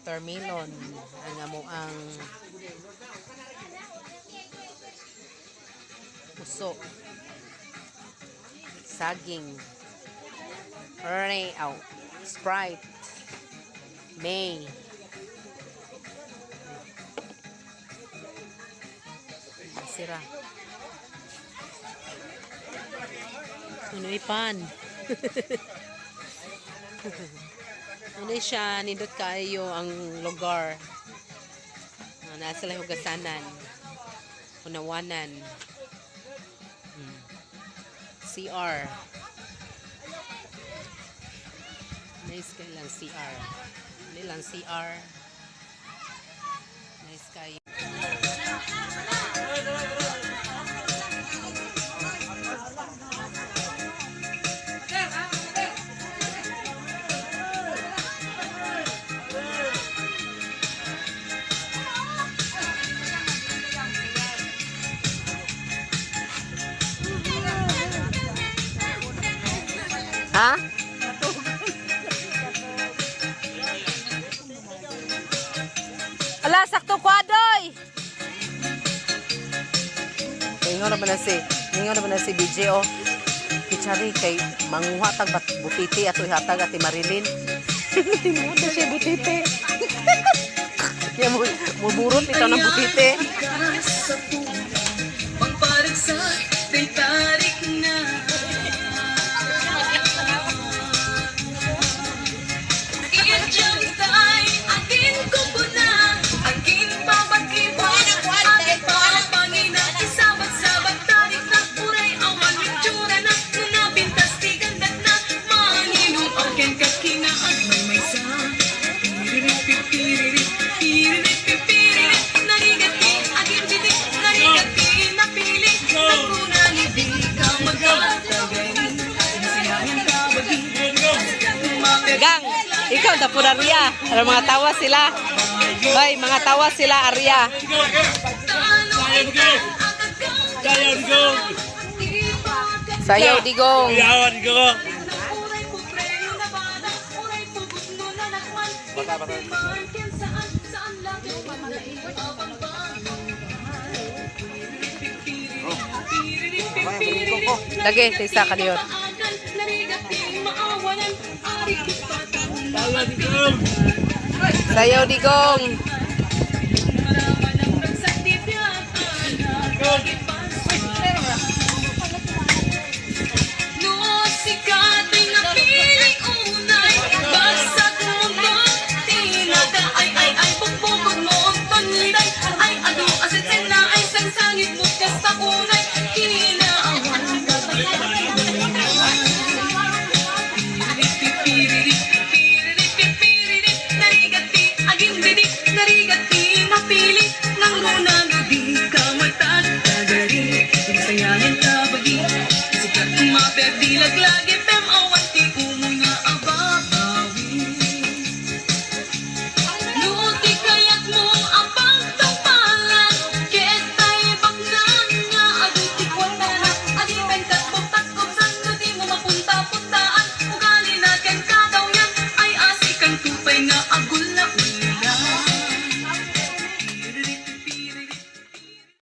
watermelon, ang puso, saging, Sprite, May, sira, ano ipan. Ano siya, nindot kayo ang lugar. Nasa lang hugasanan. Unawanan. CR. Nice kayo lang CR. Hindi lang CR. Nice kayo. Ha? Ala, sakto kwadoy! Ningon naman na si BJ, oh. Kichari kay manguhatag butiti ato ihatag ati Marilyn. Ningon na siya butiti. Kaya muburot ito ng butiti. Gang, ikaw na po Arya. Mga tawa sila. Hoy, mga tawa sila Arya. Sayaw digong. Lagi, tisa ka diyon. Sayaw digong.